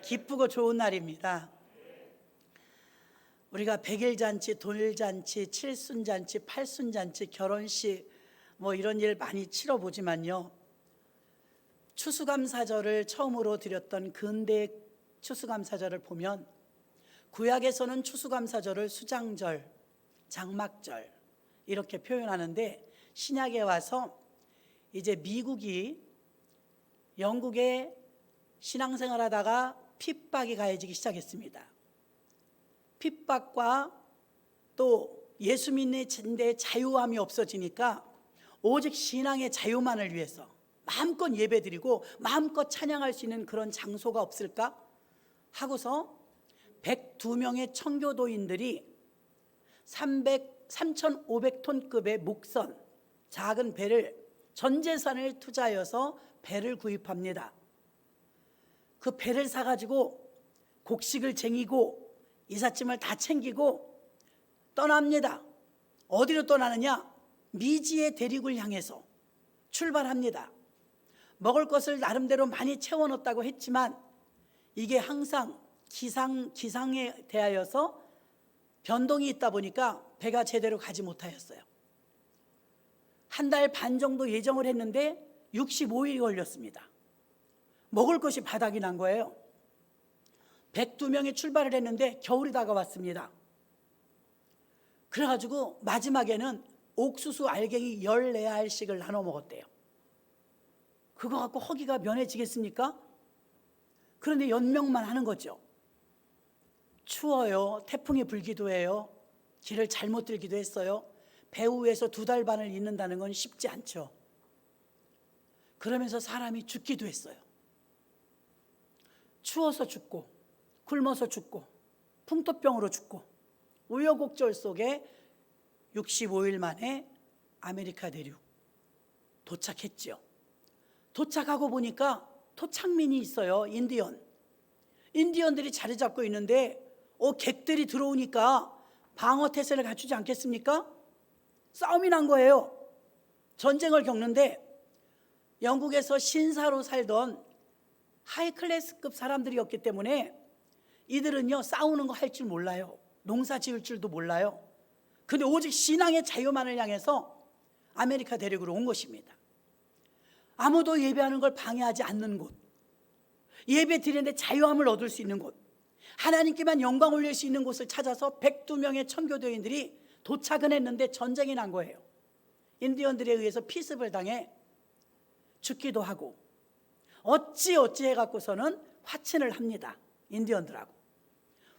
기쁘고 좋은 날입니다. 우리가 백일잔치, 돌잔치, 칠순잔치, 팔순잔치, 결혼식 뭐 이런 일 많이 치러보지만요, 추수감사절을 처음으로 드렸던 근대 추수감사절을 보면 구약에서는 추수감사절을 수장절, 장막절 이렇게 표현하는데, 신약에 와서 이제 미국이 영국에 신앙생활 하다가 핍박이 가해지기 시작했습니다. 핍박과 또 예수 믿는 데 자유함이 없어지니까 오직 신앙의 자유만을 위해서 마음껏 예배드리고 마음껏 찬양할 수 있는 그런 장소가 없을까 하고서 102명의 청교도인들이 3,500톤급의 목선, 작은 배를, 전 재산을 투자하여서 배를 구입합니다. 그 배를 사가지고 곡식을 쟁이고 이삿짐을 다 챙기고 떠납니다. 어디로 떠나느냐? 미지의 대륙을 향해서 출발합니다. 먹을 것을 나름대로 많이 채워놓았다고 했지만 이게 항상 기상에 대하여서 변동이 있다 보니까 배가 제대로 가지 못하였어요. 한 달 반 정도 예정을 했는데 65일이 걸렸습니다. 먹을 것이 바닥이 난 거예요. 102명이 출발을 했는데 겨울이 다가왔습니다. 그래가지고 마지막에는 옥수수 알갱이 14알씩을 나눠 먹었대요. 그거 갖고 허기가 면해지겠습니까? 그런데 연명만 하는 거죠. 추워요. 태풍이 불기도 해요. 길을 잘못 들기도 했어요. 배 위에서 2달 반을 있는다는 건 쉽지 않죠. 그러면서 사람이 죽기도 했어요. 추워서 죽고, 굶어서 죽고, 풍토병으로 죽고, 우여곡절 속에 65일 만에 아메리카 대륙 도착했죠. 도착하고 보니까 토착민이 있어요. 인디언들이 자리 잡고 있는데 객들이 들어오니까 방어태세를 갖추지 않겠습니까? 싸움이 난 거예요. 전쟁을 겪는데 영국에서 신사로 살던 하이클래스급 사람들이었기 때문에 이들은요, 싸우는 거 할 줄 몰라요. 농사 지을 줄도 몰라요. 근데 오직 신앙의 자유만을 향해서 아메리카 대륙으로 온 것입니다. 아무도 예배하는 걸 방해하지 않는 곳, 예배 드리는데 자유함을 얻을 수 있는 곳, 하나님께만 영광 올릴 수 있는 곳을 찾아서 102명의 청교도인들이 도착은 했는데 전쟁이 난 거예요. 인디언들에 의해서 피습을 당해 죽기도 하고, 어찌 해갖고서는 화친을 합니다. 인디언들하고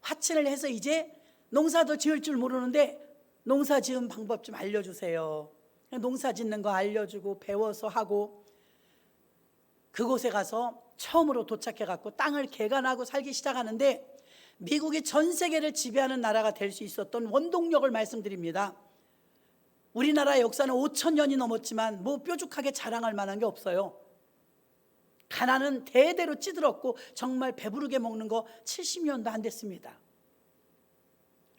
화친을 해서 이제 농사도 지을 줄 모르는데 농사 지은 방법 좀 알려주세요. 농사 짓는 거 알려주고 배워서 하고, 그곳에 가서 처음으로 도착해갖고 땅을 개간하고 살기 시작하는데, 미국이 전 세계를 지배하는 나라가 될 수 있었던 원동력을 말씀드립니다. 우리나라 역사는 5,000년이 넘었지만 뭐 뾰족하게 자랑할 만한 게 없어요. 가난은 대대로 찌들었고 정말 배부르게 먹는 거 70년도 안 됐습니다.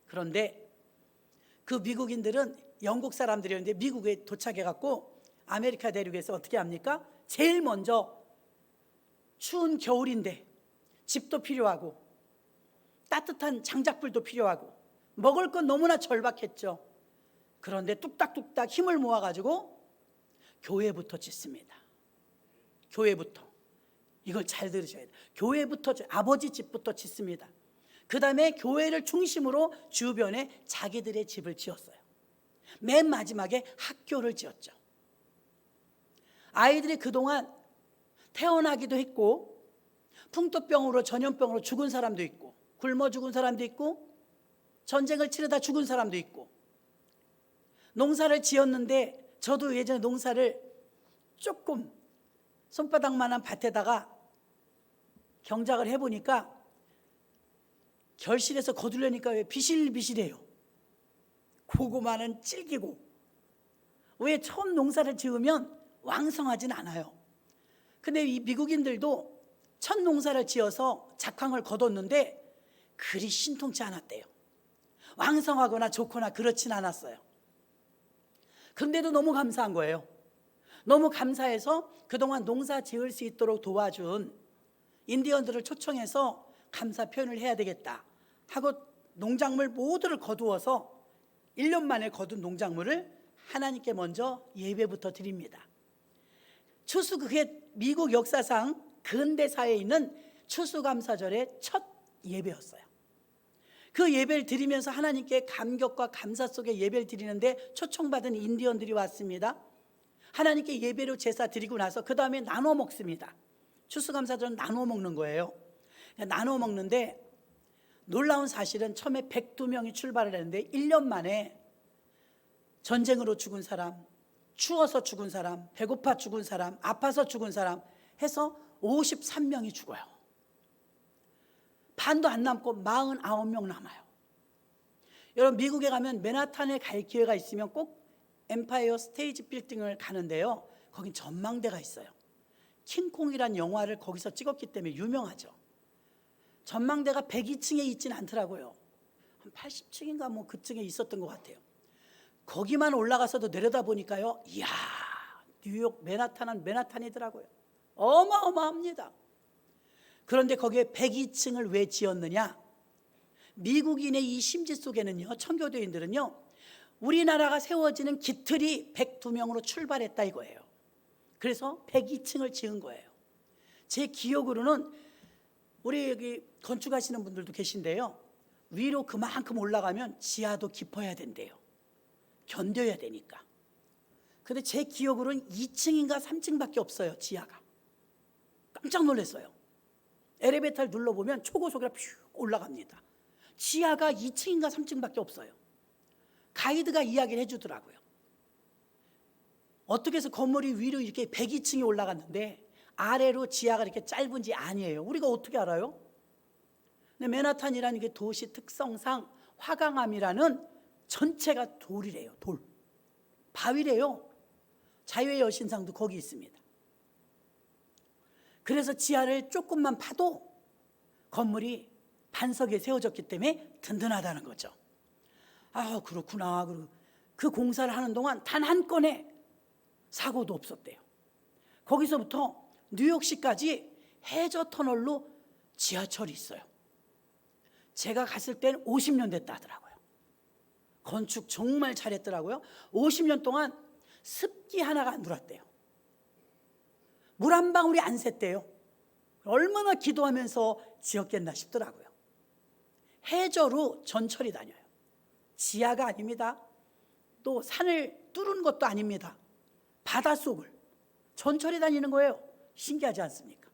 그런데 그 미국인들은 영국 사람들이었는데 미국에 도착해갖고 아메리카 대륙에서 어떻게 합니까? 제일 먼저 추운 겨울인데 집도 필요하고 따뜻한 장작불도 필요하고 먹을 건 너무나 절박했죠. 그런데 뚝딱뚝딱 힘을 모아가지고 교회부터 짓습니다. 교회부터. 이걸 잘 들으셔야 돼요. 교회부터, 아버지 집부터 짓습니다. 그 다음에 교회를 중심으로 주변에 자기들의 집을 지었어요. 맨 마지막에 학교를 지었죠. 아이들이 그동안 태어나기도 했고 풍토병으로, 전염병으로 죽은 사람도 있고, 굶어 죽은 사람도 있고, 전쟁을 치르다 죽은 사람도 있고, 농사를 지었는데, 저도 예전에 농사를 조금 손바닥만한 밭에다가 경작을 해보니까 결실에서 거두려니까 왜 비실비실해요. 고구마는 질기고, 왜 처음 농사를 지으면 왕성하진 않아요. 근데 이 미국인들도 첫 농사를 지어서 작황을 거뒀는데 그리 신통치 않았대요. 왕성하거나 좋거나 그렇진 않았어요. 그런데도 너무 감사한 거예요. 너무 감사해서 그동안 농사 지을 수 있도록 도와준 인디언들을 초청해서 감사 표현을 해야 되겠다 하고 농작물 모두를 거두어서 1년 만에 거둔 농작물을 하나님께 먼저 예배부터 드립니다. 추수, 그게 미국 역사상 근대사에 있는 추수감사절의 첫 예배였어요. 그 예배를 드리면서 하나님께 감격과 감사 속에 예배를 드리는데 초청받은 인디언들이 왔습니다. 하나님께 예배로 제사 드리고 나서 그 다음에 나눠 먹습니다. 추수감사절은 나눠 먹는 거예요. 나눠 먹는데 놀라운 사실은 처음에 102명이 출발을 했는데 1년 만에 전쟁으로 죽은 사람, 추워서 죽은 사람, 배고파 죽은 사람, 아파서 죽은 사람 해서 53명이 죽어요. 반도 안 남고 49명 남아요. 여러분, 미국에 가면 맨하탄에 갈 기회가 있으면 꼭 엠파이어 스테이지 빌딩을 가는데요, 거긴 전망대가 있어요. 킹콩이란 영화를 거기서 찍었기 때문에 유명하죠. 전망대가 102층에 있지는 않더라고요. 한 80층인가 뭐 그층에 있었던 것 같아요. 거기만 올라가서도 내려다 보니까요, 이야, 뉴욕 맨하탄은 맨하탄이더라고요. 어마어마합니다. 그런데 거기에 102층을 왜 지었느냐? 미국인의 이 심지 속에는요, 청교도인들은요, 우리나라가 세워지는 기틀이 102명으로 출발했다 이거예요. 그래서 102층을 지은 거예요. 제 기억으로는 우리 여기 건축하시는 분들도 계신데요, 위로 그만큼 올라가면 지하도 깊어야 된대요. 견뎌야 되니까. 근데 제 기억으로는 2층인가 3층밖에 없어요, 지하가. 깜짝 놀랐어요. 엘리베이터를 눌러보면 초고속이라 퓨 올라갑니다. 지하가 2층인가 3층밖에 없어요. 가이드가 이야기를 해주더라고요. 어떻게 해서 건물이 위로 이렇게 102층이 올라갔는데 아래로 지하가 이렇게 짧은지 아니에요. 우리가 어떻게 알아요? 근데 맨하탄이라는 게 도시 특성상 화강암이라는 전체가 돌이래요. 돌, 바위래요. 자유의 여신상도 거기 있습니다. 그래서 지하를 조금만 파도 건물이 반석에 세워졌기 때문에 든든하다는 거죠. 아, 그렇구나. 그 공사를 하는 동안 단 한 건의 사고도 없었대요. 거기서부터 뉴욕시까지 해저 터널로 지하철이 있어요. 제가 갔을 때는 50년 됐다 하더라고요. 건축 정말 잘했더라고요. 50년 동안 습기 하나가 안 들어왔대요. 물 한 방울이 안 샜대요. 얼마나 기도하면서 지었겠나 싶더라고요. 해저로 전철이 다녀요. 지하가 아닙니다. 또 산을 뚫은 것도 아닙니다. 바닷속을 전철이 다니는 거예요. 신기하지 않습니까?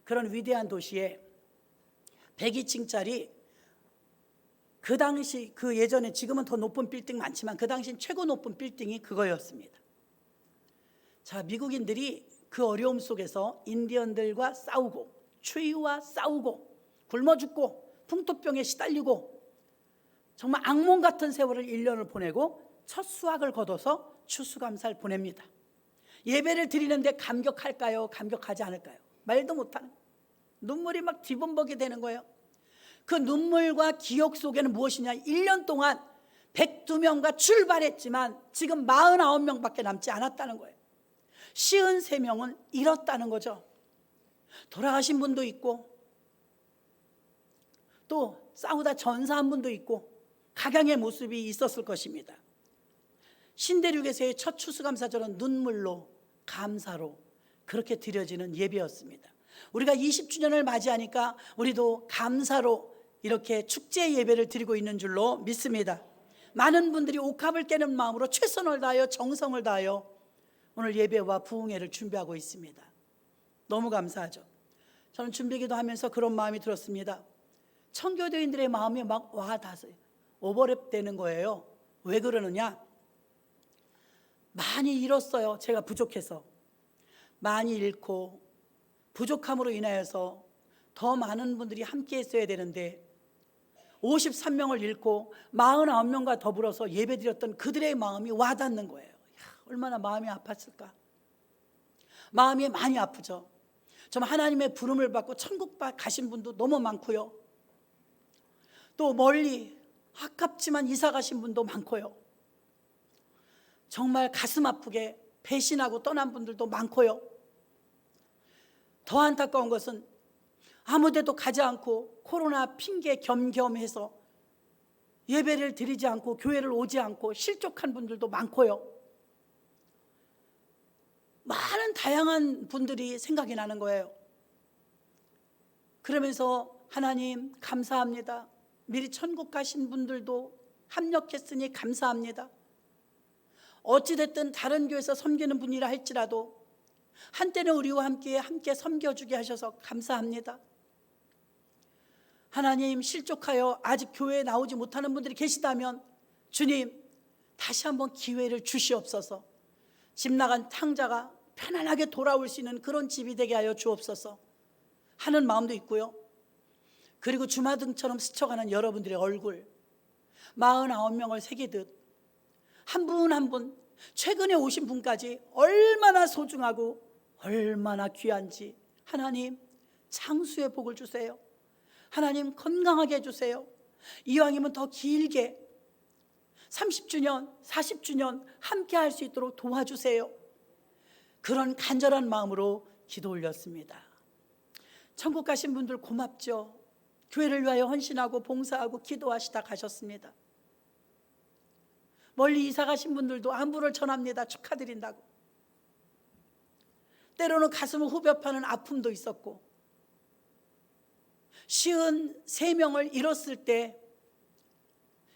그런 위대한 도시에 102층짜리, 그 당시, 그 예전에, 지금은 더 높은 빌딩 많지만 그 당시 최고 높은 빌딩이 그거였습니다. 자, 미국인들이 그 어려움 속에서 인디언들과 싸우고 추위와 싸우고 굶어 죽고 풍토병에 시달리고 정말 악몽 같은 세월을 1년을 보내고 첫 수확을 거둬서 추수감사를 보냅니다. 예배를 드리는데 감격할까요? 감격하지 않을까요? 말도 못하는, 눈물이 막 뒤범벅이 되는 거예요. 그 눈물과 기억 속에는 무엇이냐? 1년 동안 102명과 출발했지만 지금 49명밖에 남지 않았다는 거예요. 53명은 잃었다는 거죠. 돌아가신 분도 있고 또 싸우다 전사한 분도 있고 각양의 모습이 있었을 것입니다. 신대륙에서의 첫 추수감사절은 눈물로, 감사로 그렇게 드려지는 예배였습니다. 우리가 20주년을 맞이하니까 우리도 감사로 이렇게 축제 예배를 드리고 있는 줄로 믿습니다. 많은 분들이 옥합을 깨는 마음으로 최선을 다하여 정성을 다하여 오늘 예배와 부흥회를 준비하고 있습니다. 너무 감사하죠. 저는 준비기도 하면서 그런 마음이 들었습니다. 청교도인들의 마음이 막 와닿아서요. 오버랩 되는 거예요. 왜 그러느냐? 많이 잃었어요. 제가 부족해서. 많이 잃고 부족함으로 인하여서 더 많은 분들이 함께 했어야 되는데 53명을 잃고 49명과 더불어서 예배드렸던 그들의 마음이 와닿는 거예요. 얼마나 마음이 아팠을까? 마음이 많이 아프죠. 정말 하나님의 부름을 받고 천국 가신 분도 너무 많고요. 또 멀리 아깝지만 이사 가신 분도 많고요. 정말 가슴 아프게 배신하고 떠난 분들도 많고요. 더 안타까운 것은 아무데도 가지 않고 코로나 핑계 겸겸해서 예배를 드리지 않고 교회를 오지 않고 실족한 분들도 많고요. 많은 다양한 분들이 생각이 나는 거예요. 그러면서 하나님 감사합니다. 미리 천국 가신 분들도 합력했으니 감사합니다. 어찌됐든 다른 교회에서 섬기는 분이라 할지라도 한때는 우리와 함께 섬겨주게 하셔서 감사합니다. 하나님, 실족하여 아직 교회에 나오지 못하는 분들이 계시다면 주님 다시 한번 기회를 주시옵소서. 집 나간 탕자가 편안하게 돌아올 수 있는 그런 집이 되게 하여 주옵소서 하는 마음도 있고요. 그리고 주마등처럼 스쳐가는 여러분들의 얼굴 49명을 새기듯 한 분 한 분 최근에 오신 분까지 얼마나 소중하고 얼마나 귀한지 하나님 장수의 복을 주세요. 하나님 건강하게 해주세요. 이왕이면 더 길게 30주년 40주년 함께 할 수 있도록 도와주세요. 그런 간절한 마음으로 기도 올렸습니다. 천국 가신 분들 고맙죠. 교회를 위하여 헌신하고 봉사하고 기도하시다 가셨습니다. 멀리 이사 가신 분들도 안부를 전합니다. 축하드린다고. 때로는 가슴을 후벼 파는 아픔도 있었고 53명을 잃었을 때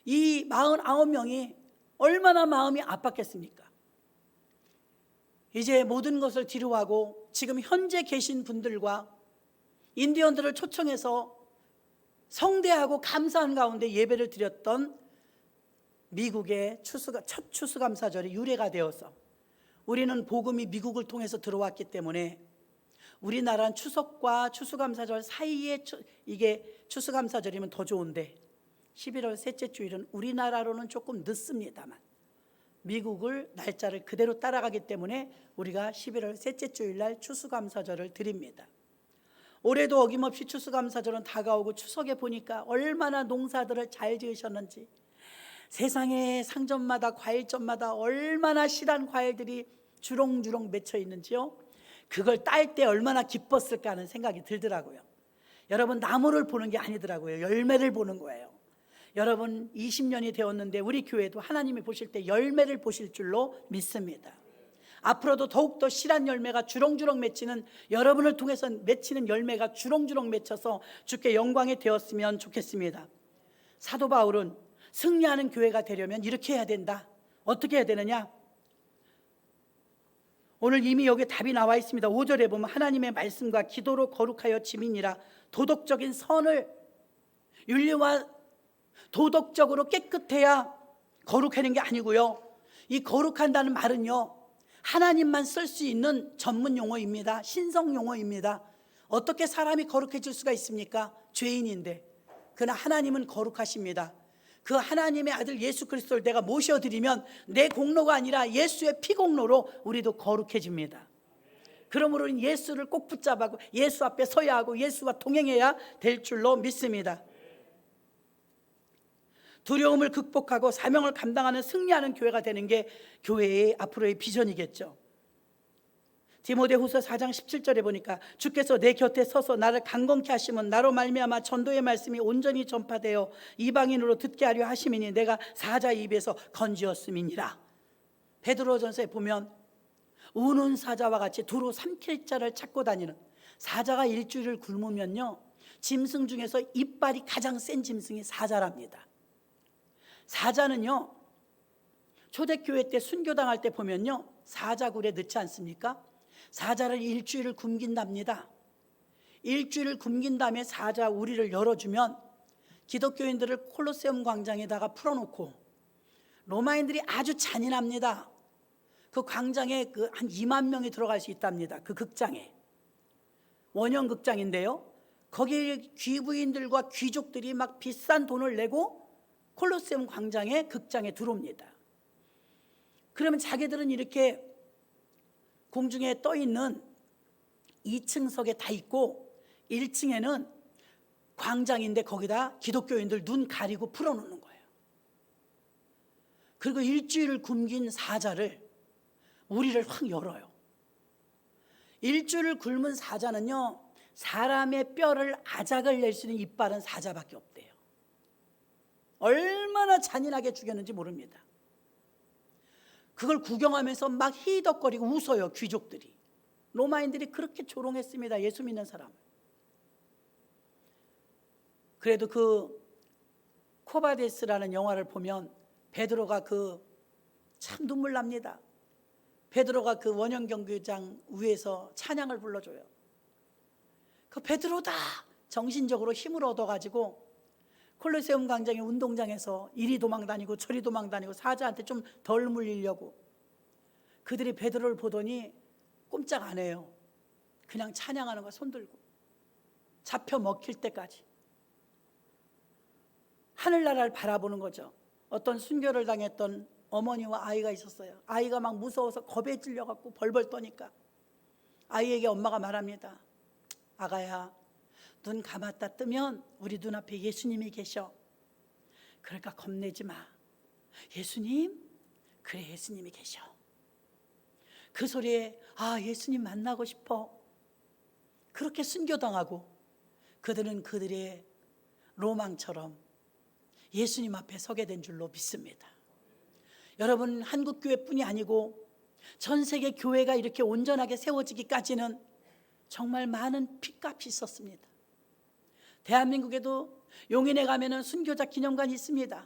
이 49명이 얼마나 마음이 아팠겠습니까? 이제 모든 것을 뒤로하고 지금 현재 계신 분들과 인디언들을 초청해서 성대하고 감사한 가운데 예배를 드렸던 미국의 첫 추수감사절이 유래가 되어서 우리는 복음이 미국을 통해서 들어왔기 때문에 우리나라는 추석과 추수감사절 사이에 이게 추수감사절이면 더 좋은데 11월 셋째 주일은 우리나라로는 조금 늦습니다만 미국을 날짜를 그대로 따라가기 때문에 우리가 11월 셋째 주일날 추수감사절을 드립니다. 올해도 어김없이 추수감사절은 다가오고 추석에 보니까 얼마나 농사들을 잘 지으셨는지 세상에 상점마다 과일점마다 얼마나 실한 과일들이 주렁주렁 맺혀 있는지요. 그걸 딸 때 얼마나 기뻤을까 하는 생각이 들더라고요. 여러분 나무를 보는 게 아니더라고요. 열매를 보는 거예요. 여러분 20년이 되었는데 우리 교회도 하나님이 보실 때 열매를 보실 줄로 믿습니다. 앞으로도 더욱더 실한 열매가 주렁주렁 맺히는 여러분을 통해서 맺히는 열매가 주렁주렁 맺혀서 주께 영광이 되었으면 좋겠습니다. 사도 바울은 승리하는 교회가 되려면 이렇게 해야 된다. 어떻게 해야 되느냐? 오늘 이미 여기 답이 나와 있습니다. 5절에 보면 하나님의 말씀과 기도로 거룩하여 지민이라. 도덕적인 선을 윤리와 도덕적으로 깨끗해야 거룩하는 게 아니고요. 이 거룩한다는 말은요 하나님만 쓸 수 있는 전문 용어입니다. 신성 용어입니다. 어떻게 사람이 거룩해질 수가 있습니까? 죄인인데. 그러나 하나님은 거룩하십니다. 그 하나님의 아들 예수 그리스도를 내가 모셔드리면 내 공로가 아니라 예수의 피 공로로 우리도 거룩해집니다. 그러므로 예수를 꼭 붙잡고 예수 앞에 서야 하고 예수와 동행해야 될 줄로 믿습니다. 두려움을 극복하고 사명을 감당하는 승리하는 교회가 되는 게 교회의 앞으로의 비전이겠죠. 디모데후서 4장 17절에 보니까 주께서 내 곁에 서서 나를 강건케 하시면 나로 말미암아 전도의 말씀이 온전히 전파되어 이방인으로 듣게 하려 하심이니 내가 사자의 입에서 건지었음이니라. 베드로전서에 보면 우는 사자와 같이 두루 삼킬 자를 찾고 다니는 사자가 일주일을 굶으면요 짐승 중에서 이빨이 가장 센 짐승이 사자랍니다. 사자는요 초대교회 때 순교당할 때 보면요 사자굴에 넣지 않습니까? 사자를 일주일을 굶긴답니다. 일주일을 굶긴 다음에 사자 우리를 열어주면 기독교인들을 콜로세움 광장에다가 풀어놓고 로마인들이 아주 잔인합니다. 그 광장에 한 2만 명이 들어갈 수 있답니다. 그 극장에 원형 극장인데요 거기 귀부인들과 귀족들이 막 비싼 돈을 내고 콜로세움 광장에 극장에 들어옵니다. 그러면 자기들은 이렇게 공중에 떠 있는 2층석에 다 있고 1층에는 광장인데 거기다 기독교인들 눈 가리고 풀어놓는 거예요. 그리고 일주일을 굶긴 사자를 우리를 확 열어요. 일주일을 굶은 사자는요 사람의 뼈를 아작을 낼 수 있는 이빨은 사자밖에 없대요. 얼마나 잔인하게 죽였는지 모릅니다. 그걸 구경하면서 막 히덕거리고 웃어요, 귀족들이. 로마인들이 그렇게 조롱했습니다, 예수 믿는 사람을. 그래도 그 코바데스라는 영화를 보면 베드로가 참 눈물 납니다. 베드로가 그 원형 경기장 위에서 찬양을 불러줘요. 그 베드로다 정신적으로 힘을 얻어가지고 콜로세움 광장의 운동장에서 이리 도망다니고 저리 도망다니고 사자한테 좀 덜 물리려고. 그들이 베드로를 보더니 꼼짝 안 해요. 그냥 찬양하는 거 손 들고 잡혀 먹힐 때까지 하늘나라를 바라보는 거죠. 어떤 순교를 당했던 어머니와 아이가 있었어요. 아이가 막 무서워서 겁에 질려갖고 벌벌 떠니까 아이에게 엄마가 말합니다. 아가야, 눈 감았다 뜨면 우리 눈앞에 예수님이 계셔. 그러니까 겁내지 마. 예수님? 그래, 예수님이 계셔. 그 소리에 예수님 만나고 싶어. 그렇게 순교당하고 그들은 그들의 로망처럼 예수님 앞에 서게 된 줄로 믿습니다. 여러분, 한국교회뿐이 아니고 전 세계 교회가 이렇게 온전하게 세워지기까지는 정말 많은 핏값이 있었습니다. 대한민국에도 용인에 가면은 순교자 기념관이 있습니다.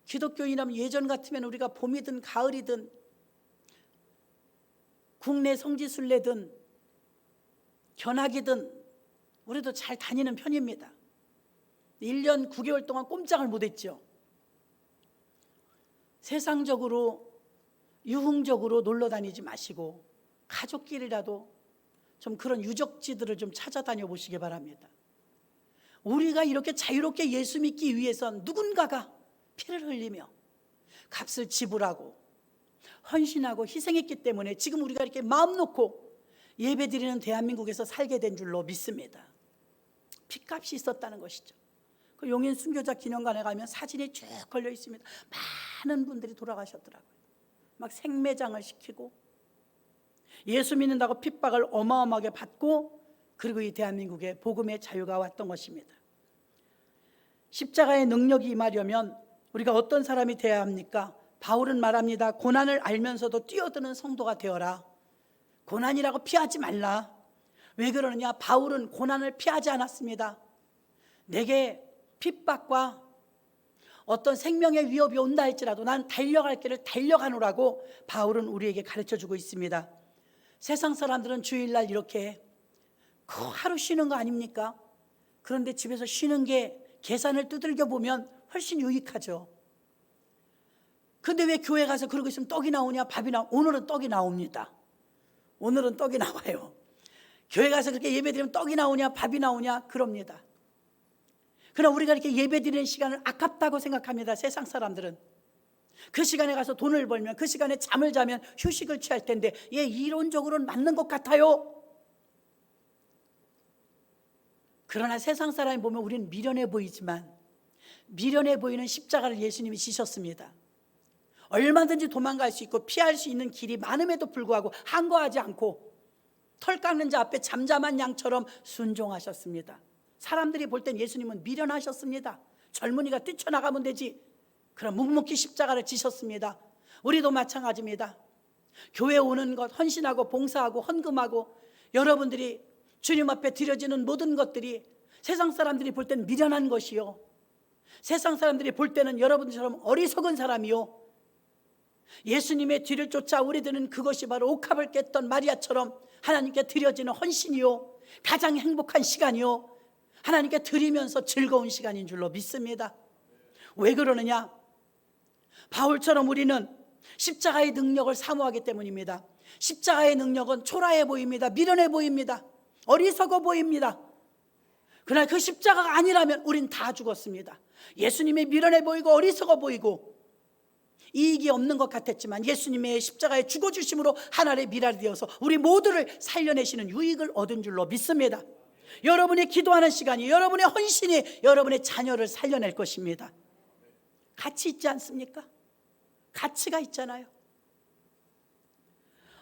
기독교인이라면 예전 같으면 우리가 봄이든 가을이든 국내 성지순례든 견학이든 우리도 잘 다니는 편입니다. 1년 9개월 동안 꼼짝을 못했죠. 세상적으로 유흥적으로 놀러 다니지 마시고 가족끼리라도 좀 그런 유적지들을 좀 찾아다녀 보시기 바랍니다. 우리가 이렇게 자유롭게 예수 믿기 위해선 누군가가 피를 흘리며 값을 지불하고 헌신하고 희생했기 때문에 지금 우리가 이렇게 마음 놓고 예배드리는 대한민국에서 살게 된 줄로 믿습니다. 핏값이 있었다는 것이죠. 그 용인 순교자 기념관에 가면 사진이 쭉 걸려 있습니다. 많은 분들이 돌아가셨더라고요. 막 생매장을 시키고 예수 믿는다고 핍박을 어마어마하게 받고, 그리고 이 대한민국에 복음의 자유가 왔던 것입니다. 십자가의 능력이 임하려면 우리가 어떤 사람이 되어야 합니까? 바울은 말합니다. 고난을 알면서도 뛰어드는 성도가 되어라. 고난이라고 피하지 말라. 왜 그러느냐? 바울은 고난을 피하지 않았습니다. 내게 핍박과 어떤 생명의 위협이 온다 할지라도 난 달려갈 길을 달려가노라고 바울은 우리에게 가르쳐주고 있습니다. 세상 사람들은 주일날 이렇게 하루 쉬는 거 아닙니까? 그런데 집에서 쉬는 게 계산을 두들겨 보면 훨씬 유익하죠. 근데 왜 교회 가서 그러고 있으면 떡이 나오냐, 밥이 나오냐? 오늘은 떡이 나옵니다. 오늘은 떡이 나와요. 교회 가서 그렇게 예배드리면 떡이 나오냐, 밥이 나오냐? 그럽니다. 그러나 우리가 이렇게 예배드리는 시간을 아깝다고 생각합니다. 세상 사람들은. 그 시간에 가서 돈을 벌면, 그 시간에 잠을 자면 휴식을 취할 텐데, 이론적으로는 맞는 것 같아요. 그러나 세상 사람이 보면 우리는 미련해 보이지만, 미련해 보이는 십자가를 예수님이 지셨습니다. 얼마든지 도망갈 수 있고 피할 수 있는 길이 많음에도 불구하고 항거하지 않고 털 깎는 자 앞에 잠잠한 양처럼 순종하셨습니다. 사람들이 볼 땐 예수님은 미련하셨습니다. 젊은이가 뛰쳐나가면 되지. 그럼 묵묵히 십자가를 지셨습니다. 우리도 마찬가지입니다. 교회 오는 것, 헌신하고 봉사하고 헌금하고 여러분들이 주님 앞에 드려지는 모든 것들이 세상 사람들이 볼 때는 미련한 것이요, 세상 사람들이 볼 때는 여러분들처럼 어리석은 사람이요, 예수님의 뒤를 쫓아 우리들은 그것이 바로 옥합을 깼던 마리아처럼 하나님께 드려지는 헌신이요, 가장 행복한 시간이요, 하나님께 드리면서 즐거운 시간인 줄로 믿습니다. 왜 그러느냐? 바울처럼 우리는 십자가의 능력을 사모하기 때문입니다. 십자가의 능력은 초라해 보입니다. 미련해 보입니다. 어리석어 보입니다. 그러나 그 십자가가 아니라면 우린 다 죽었습니다. 예수님이 미련해 보이고 어리석어 보이고 이익이 없는 것 같았지만 예수님의 십자가에 죽어주심으로 하나의 미랄이 되어서 우리 모두를 살려내시는 유익을 얻은 줄로 믿습니다. 여러분이 기도하는 시간이, 여러분의 헌신이 여러분의 자녀를 살려낼 것입니다. 가치 있지 않습니까? 가치가 있잖아요.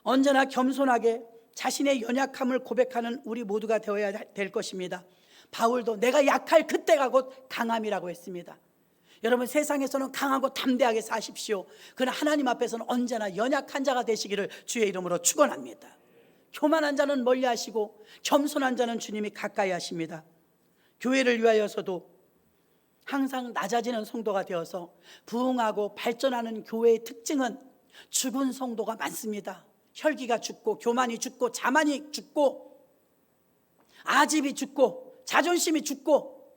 언제나 겸손하게 자신의 연약함을 고백하는 우리 모두가 되어야 될 것입니다. 바울도 내가 약할 그때가 곧 강함이라고 했습니다. 여러분, 세상에서는 강하고 담대하게 사십시오. 그러나 하나님 앞에서는 언제나 연약한 자가 되시기를 주의 이름으로 축원합니다. 교만한 자는 멀리 하시고 겸손한 자는 주님이 가까이 하십니다. 교회를 위하여서도 항상 낮아지는 성도가 되어서 부흥하고 발전하는 교회의 특징은 죽은 성도가 많습니다. 혈기가 죽고 교만이 죽고 자만이 죽고 아집이 죽고 자존심이 죽고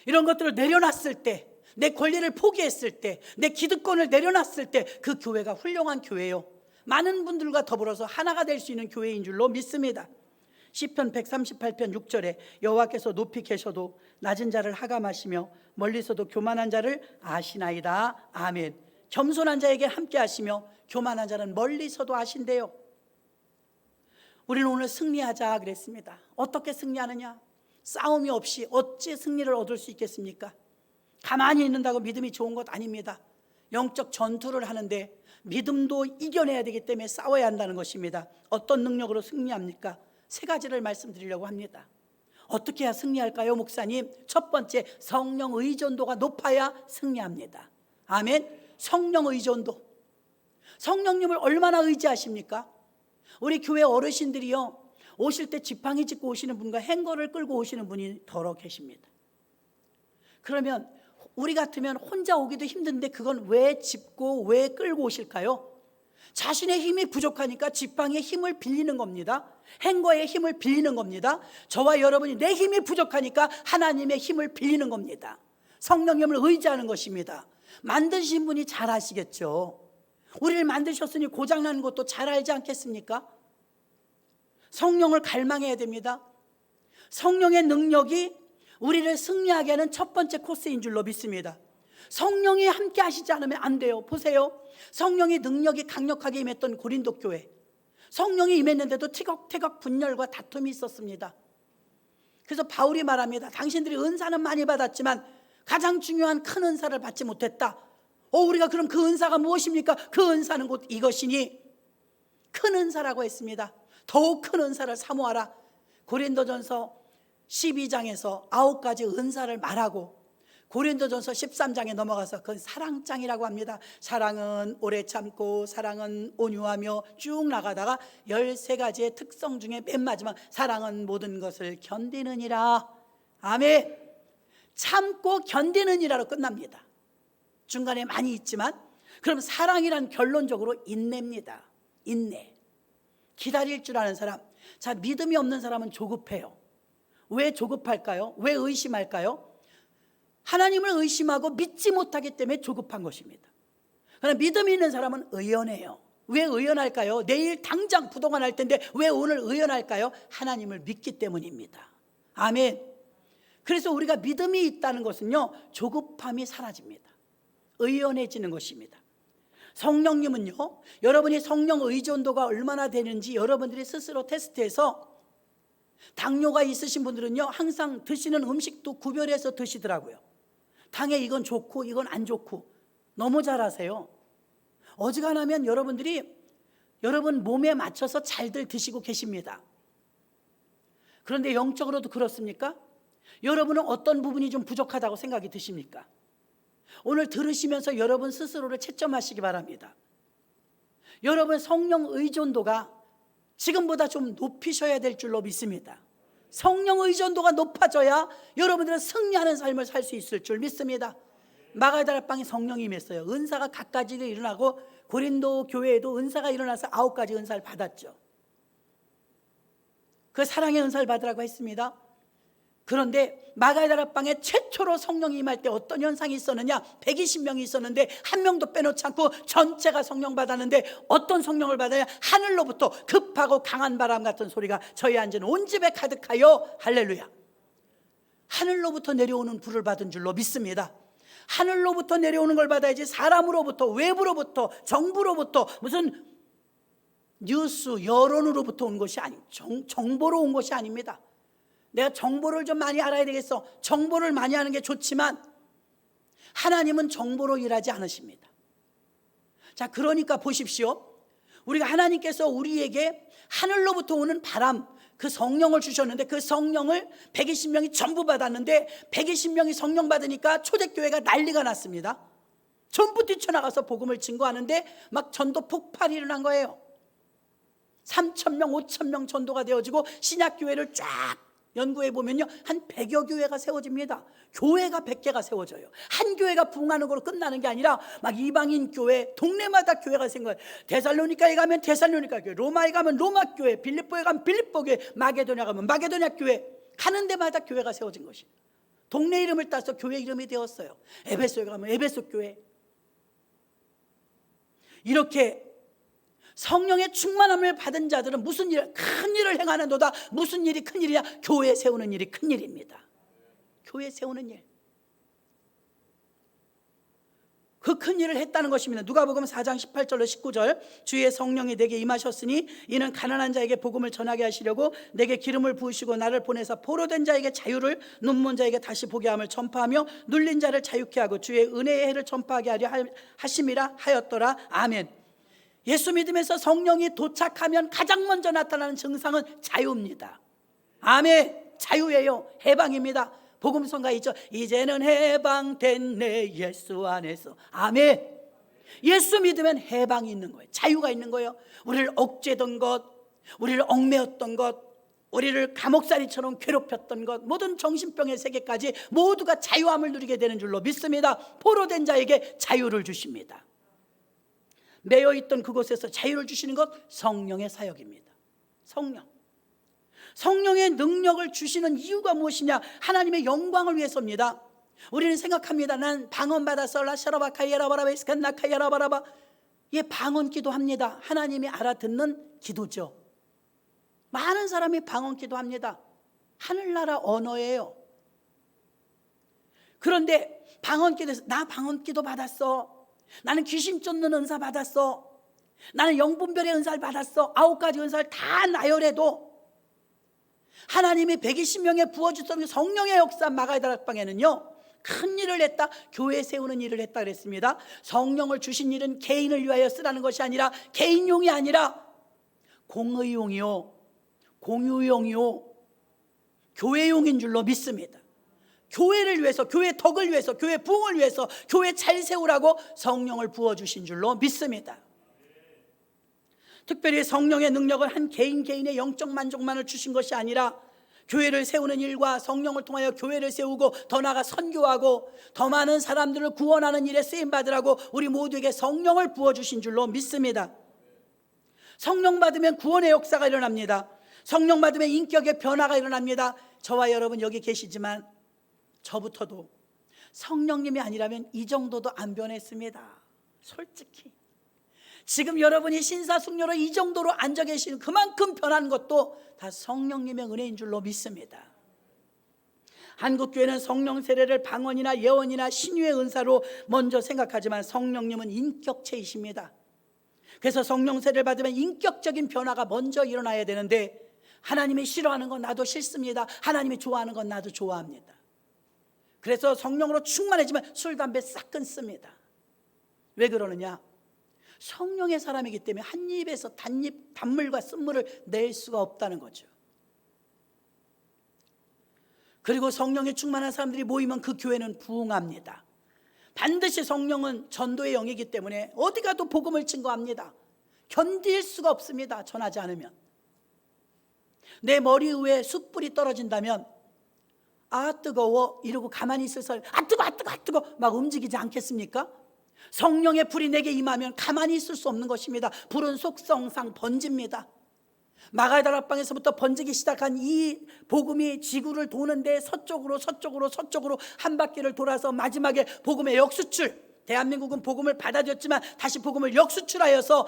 이런 것들을 내려놨을 때, 내 권리를 포기했을 때, 내 기득권을 내려놨을 때 그 교회가 훌륭한 교회요, 많은 분들과 더불어서 하나가 될 수 있는 교회인 줄로 믿습니다. 시편 138편 6절에 여호와께서 높이 계셔도 낮은 자를 하감하시며 멀리서도 교만한 자를 아시나이다. 아멘. 겸손한 자에게 함께 하시며 교만한 자는 멀리서도 아신대요. 우리는 오늘 승리하자 그랬습니다. 어떻게 승리하느냐? 싸움이 없이 어찌 승리를 얻을 수 있겠습니까? 가만히 있는다고 믿음이 좋은 것 아닙니다. 영적 전투를 하는데 믿음도 이겨내야 되기 때문에 싸워야 한다는 것입니다. 어떤 능력으로 승리합니까? 세 가지를 말씀드리려고 합니다. 어떻게 해야 승리할까요, 목사님? 첫 번째, 성령 의존도가 높아야 승리합니다. 아멘. 성령 의존도. 성령님을 얼마나 의지하십니까? 우리 교회 어르신들이요, 오실 때 지팡이 짚고 오시는 분과 행거를 끌고 오시는 분이 더러 계십니다. 그러면 우리 같으면 혼자 오기도 힘든데 그건 왜 짚고 왜 끌고 오실까요? 자신의 힘이 부족하니까 지팡이의 힘을 빌리는 겁니다. 행거의 힘을 빌리는 겁니다. 저와 여러분이 내 힘이 부족하니까 하나님의 힘을 빌리는 겁니다. 성령님을 의지하는 것입니다. 만드신 분이 잘 아시겠죠. 우리를 만드셨으니 고장나는 것도 잘 알지 않겠습니까? 성령을 갈망해야 됩니다. 성령의 능력이 우리를 승리하게 하는 첫 번째 코스인 줄로 믿습니다. 성령이 함께 하시지 않으면 안 돼요. 보세요, 성령의 능력이 강력하게 임했던 고린도 교회, 성령이 임했는데도 티격태격 분열과 다툼이 있었습니다. 그래서 바울이 말합니다. 당신들이 은사는 많이 받았지만 가장 중요한 큰 은사를 받지 못했다. 우리가 그럼 그 은사가 무엇입니까? 그 은사는 곧 이것이니 큰 은사라고 했습니다. 더욱 큰 은사를 사모하라. 고린도전서 12장에서 9가지 은사를 말하고 고린도전서 13장에 넘어가서 그건 사랑장이라고 합니다. 사랑은 오래 참고, 사랑은 온유하며 쭉 나가다가 13가지의 특성 중에 맨 마지막 사랑은 모든 것을 견디느니라. 아멘. 참고 견디느니라로 끝납니다. 중간에 많이 있지만, 그럼 사랑이란 결론적으로 인내입니다. 인내. 기다릴 줄 아는 사람. 자, 믿음이 없는 사람은 조급해요. 왜 조급할까요? 왜 의심할까요? 하나님을 의심하고 믿지 못하기 때문에 조급한 것입니다. 그러나 믿음이 있는 사람은 의연해요. 왜 의연할까요? 내일 당장 부도가 날 텐데 왜 오늘 의연할까요? 하나님을 믿기 때문입니다. 아멘. 그래서 우리가 믿음이 있다는 것은요, 조급함이 사라집니다. 의연해지는 것입니다. 성령님은요, 여러분이 성령 의존도가 얼마나 되는지 여러분들이 스스로 테스트해서, 당뇨가 있으신 분들은요, 항상 드시는 음식도 구별해서 드시더라고요. 당에 이건 좋고 이건 안 좋고. 너무 잘 아세요. 어지간하면 여러분들이 여러분 몸에 맞춰서 잘들 드시고 계십니다. 그런데 영적으로도 그렇습니까? 여러분은 어떤 부분이 좀 부족하다고 생각이 드십니까? 오늘 들으시면서 여러분 스스로를 채점하시기 바랍니다. 여러분 성령 의존도가 지금보다 좀 높이셔야 될 줄로 믿습니다. 성령 의존도가 높아져야 여러분들은 승리하는 삶을 살 수 있을 줄 믿습니다. 마가다락방에 성령이 임했어요. 은사가 각가지로 일어나고 고린도 교회에도 은사가 일어나서 9가지 은사를 받았죠. 그 사랑의 은사를 받으라고 했습니다. 그런데 마가다락방에 최초로 성령이 임할 때 어떤 현상이 있었느냐? 120명이 있었는데 한 명도 빼놓지 않고 전체가 성령 받았는데 어떤 성령을 받아야? 하늘로부터 급하고 강한 바람 같은 소리가 저희 앉은 온 집에 가득하여. 할렐루야. 하늘로부터 내려오는 불을 받은 줄로 믿습니다. 하늘로부터 내려오는 걸 받아야지 사람으로부터, 외부로부터, 정부로부터, 무슨 뉴스, 여론으로부터 온 것이 정보로 온 것이 아닙니다. 내가 정보를 좀 많이 알아야 되겠어. 정보를 많이 하는 게 좋지만 하나님은 정보로 일하지 않으십니다. 자, 그러니까 보십시오. 우리가 하나님께서 우리에게 하늘로부터 오는 바람, 그 성령을 주셨는데 그 성령을 120명이 전부 받았는데 120명이 성령 받으니까 초대교회가 난리가 났습니다. 전부 뛰쳐나가서 복음을 증거하는데 막 전도 폭발이 일어난 거예요. 3,000명, 5,000명 전도가 되어지고 신약교회를 쫙 연구해 보면요, 한 100여 교회가 세워집니다. 교회가 100개가 세워져요. 한 교회가 부흥하는 걸로 끝나는 게 아니라 막 이방인 교회, 동네마다 교회가 생겨요. 데살로니가에 가면 데살로니가 교회, 로마에 가면 로마 교회, 빌립보에 가면 빌립보 교회, 마게도냐 가면 마게도냐 교회, 가는 데마다 교회가 세워진 것이. 동네 이름을 따서 교회 이름이 되었어요. 에베소에 가면 에베소 교회. 이렇게 성령의 충만함을 받은 자들은 무슨 일, 큰 일을 행하는도다. 무슨 일이 큰 일이냐? 교회 세우는 일이 큰 일입니다. 교회 세우는 일. 그 큰 일을 했다는 것입니다. 누가복음 4장 18절로 19절, 주의 성령이 내게 임하셨으니 이는 가난한 자에게 복음을 전하게 하시려고 내게 기름을 부으시고 나를 보내사 포로된 자에게 자유를, 눈먼 자에게 다시 보게 함을 전파하며 눌린 자를 자유케 하고 주의 은혜의 해를 전파하게 하려 하심이라 하였더라. 아멘. 예수 믿으면서 성령이 도착하면 가장 먼저 나타나는 증상은 자유입니다. 아멘. 자유예요. 해방입니다. 복음성가 있죠. 이제는 해방됐네 예수 안에서. 아멘. 예수 믿으면 해방이 있는 거예요. 자유가 있는 거예요. 우리를 억제던 것, 우리를 얽매였던 것, 우리를 감옥살이처럼 괴롭혔던 것, 모든 정신병의 세계까지 모두가 자유함을 누리게 되는 줄로 믿습니다. 포로된 자에게 자유를 주십니다. 매여있던 그곳에서 자유를 주시는 것, 성령의 사역입니다. 성령의 능력을 주시는 이유가 무엇이냐? 하나님의 영광을 위해서입니다. 우리는 생각합니다. 난 방언받아서 라샤라바카이야라바라베스칸나카이야라바라바, 예, 방언 기도합니다. 하나님이 알아듣는 기도죠. 많은 사람이 방언 기도합니다. 하늘나라 언어예요. 그런데 방언 기도에서 나 방언 기도 받았어, 나는 귀신 쫓는 은사 받았어, 나는 영분별의 은사를 받았어, 9가지 은사를 다 나열해도 하나님이 120명에 부어주셨던 성령의 역사, 마가다락방에는요 큰 일을 했다, 교회 세우는 일을 했다 그랬습니다. 성령을 주신 일은 개인을 위하여 쓰라는 것이 아니라, 개인용이 아니라 공의용이요, 공유용이요, 교회용인 줄로 믿습니다. 교회를 위해서, 교회 덕을 위해서, 교회 부흥을 위해서, 교회 잘 세우라고 성령을 부어주신 줄로 믿습니다. 특별히 성령의 능력을 한 개인의 영적 만족만을 주신 것이 아니라 교회를 세우는 일과 성령을 통하여 교회를 세우고 더 나아가 선교하고 더 많은 사람들을 구원하는 일에 쓰임받으라고 우리 모두에게 성령을 부어주신 줄로 믿습니다. 성령 받으면 구원의 역사가 일어납니다. 성령 받으면 인격의 변화가 일어납니다. 저와 여러분 여기 계시지만 저부터도 성령님이 아니라면 이 정도도 안 변했습니다. 솔직히 지금 여러분이 신사숙녀로 이 정도로 앉아 계시는 그만큼 변한 것도 다 성령님의 은혜인 줄로 믿습니다. 한국교회는 성령 세례를 방언이나 예언이나 신유의 은사로 먼저 생각하지만 성령님은 인격체이십니다. 그래서 성령 세례를 받으면 인격적인 변화가 먼저 일어나야 되는데, 하나님이 싫어하는 건 나도 싫습니다, 하나님이 좋아하는 건 나도 좋아합니다. 그래서 성령으로 충만해지면 술, 담배 싹 끊습니다. 왜 그러느냐? 성령의 사람이기 때문에 한 입에서 단물과 쓴물을 낼 수가 없다는 거죠. 그리고 성령에 충만한 사람들이 모이면 그 교회는 부흥합니다. 반드시 성령은 전도의 영이기 때문에 어디 가도 복음을 증거합니다. 견딜 수가 없습니다. 전하지 않으면. 내 머리 위에 숯불이 떨어진다면 아 뜨거워 이러고 가만히 있어서 아 뜨거 막 움직이지 않겠습니까? 성령의 불이 내게 임하면 가만히 있을 수 없는 것입니다. 불은 속성상 번집니다. 마가다락방에서부터 번지기 시작한 이 복음이 지구를 도는데 서쪽으로 한 바퀴를 돌아서 마지막에 복음의 역수출, 대한민국은 복음을 받아들였지만 다시 복음을 역수출하여서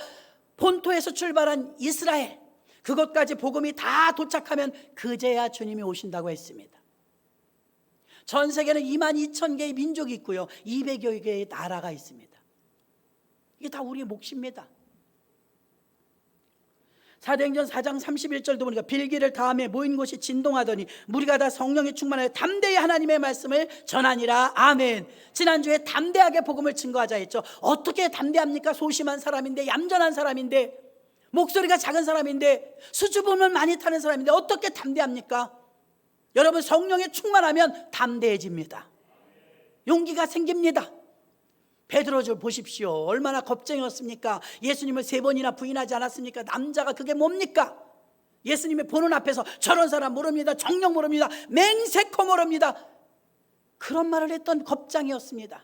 본토에서 출발한 이스라엘, 그것까지 복음이 다 도착하면 그제야 주님이 오신다고 했습니다. 전 세계는 22,000개의 민족이 있고요, 200여 개의 나라가 있습니다. 이게 다 우리의 몫입니다. 사도행전 4장 31절도 보니까 빌기를 다음에 모인 곳이 진동하더니 무리가 다 성령에 충만하여 담대히 하나님의 말씀을 전하니라. 아멘. 지난주에 담대하게 복음을 증거하자 했죠. 어떻게 담대합니까? 소심한 사람인데, 얌전한 사람인데, 목소리가 작은 사람인데 수줍음을 많이 타는 사람인데 어떻게 담대합니까? 여러분, 성령에 충만하면 담대해집니다. 용기가 생깁니다. 베드로를 보십시오. 얼마나 겁쟁이였습니까? 예수님을 3번이나 부인하지 않았습니까? 남자가 그게 뭡니까? 예수님의 보는 앞에서 저런 사람 모릅니다, 정령 모릅니다, 맹세코 모릅니다, 그런 말을 했던 겁장이었습니다.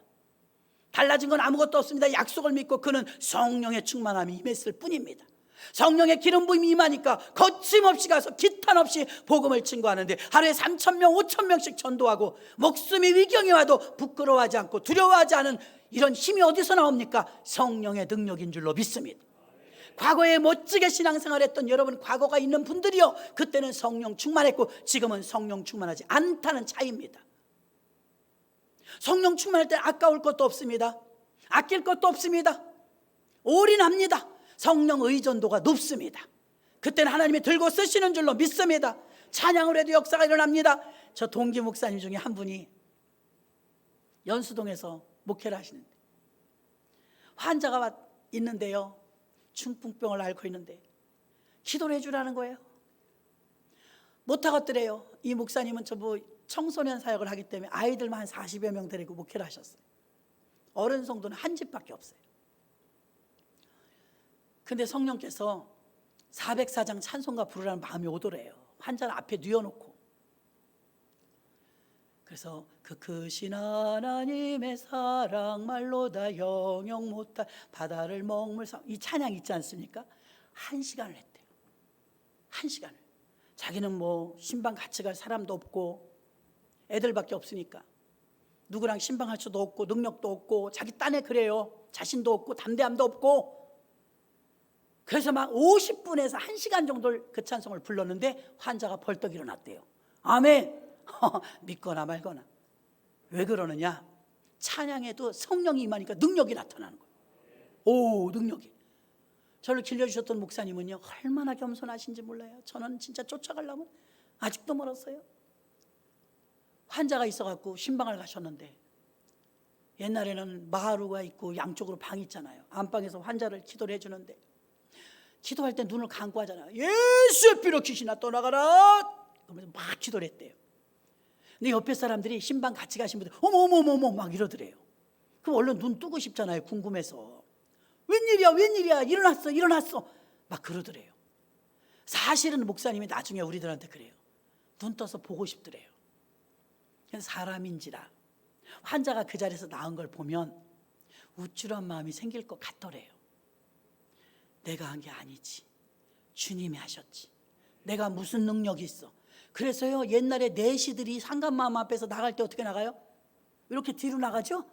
달라진 건 아무것도 없습니다. 약속을 믿고 그는 성령의 충만함이 임했을 뿐입니다. 성령의 기름 부음이 임하니까 거침없이 가서 기탄 없이 복음을 증거하는데 하루에 3,000명 5,000명씩 전도하고 목숨이 위경에 와도 부끄러워하지 않고 두려워하지 않은 이런 힘이 어디서 나옵니까? 성령의 능력인 줄로 믿습니다. 과거에 멋지게 신앙생활했던 여러분, 과거가 있는 분들이요, 그때는 성령 충만했고 지금은 성령 충만하지 않다는 차이입니다. 성령 충만할 때 아까울 것도 없습니다. 아낄 것도 없습니다. 올인합니다. 성령 의존도가 높습니다. 그때는 하나님이 들고 쓰시는 줄로 믿습니다. 찬양을 해도 역사가 일어납니다. 저 동기 목사님 중에 한 분이 연수동에서 목회를 하시는데 환자가 있는데요, 중풍병을 앓고 있는데 기도를 해주라는 거예요. 못하겠더래요. 이 목사님은 청소년 사역을 하기 때문에 아이들만 한 40여 명 데리고 목회를 하셨어요. 어른 성도는 한 집밖에 없어요. 근데 성령께서 404장 찬송가 부르라는 마음이 오더래요. 환자를 앞에 뉘어놓고. 그래서 그 크신 하나님의 사랑 말로 다 영영 못할 바다를 먹물사, 이 찬양 있지 않습니까? 1시간을 했대요. 1시간을. 자기는 신방 같이 갈 사람도 없고 애들밖에 없으니까 누구랑 신방할 수도 없고 능력도 없고 자기 딴에 그래요. 자신도 없고 담대함도 없고. 그래서 막 50분에서 1시간 정도를 그 찬송을 불렀는데 환자가 벌떡 일어났대요. 아멘. 믿거나 말거나. 왜 그러느냐? 찬양에도 성령이 임하니까 능력이 나타나는 거예요. 오, 능력이. 저를 길러주셨던 목사님은요, 얼마나 겸손하신지 몰라요. 저는 진짜 쫓아가려면 아직도 멀었어요. 환자가 있어갖고 신방을 가셨는데, 옛날에는 마루가 있고 양쪽으로 방이 있잖아요. 안방에서 환자를 기도를 해주는데 기도할 때 눈을 감고 하잖아요. 예수의 피로 귀신아 떠나가라, 그러면서 막 기도를 했대요. 근데 옆에 사람들이 신방 같이 가신 분들 어머어머어머 막 이러더래요. 그럼 얼른 눈 뜨고 싶잖아요, 궁금해서. 웬일이야 일어났어 막 그러더래요. 사실은 목사님이 나중에 우리들한테 그래요. 눈 떠서 보고 싶더래요. 사람인지라 환자가 그 자리에서 나은 걸 보면 우쭐한 마음이 생길 것 같더래요. 내가 한 게 아니지, 주님이 하셨지. 내가 무슨 능력이 있어. 그래서요, 옛날에 내시들이 상간마음 앞에서 나갈 때 어떻게 나가요? 이렇게 뒤로 나가죠.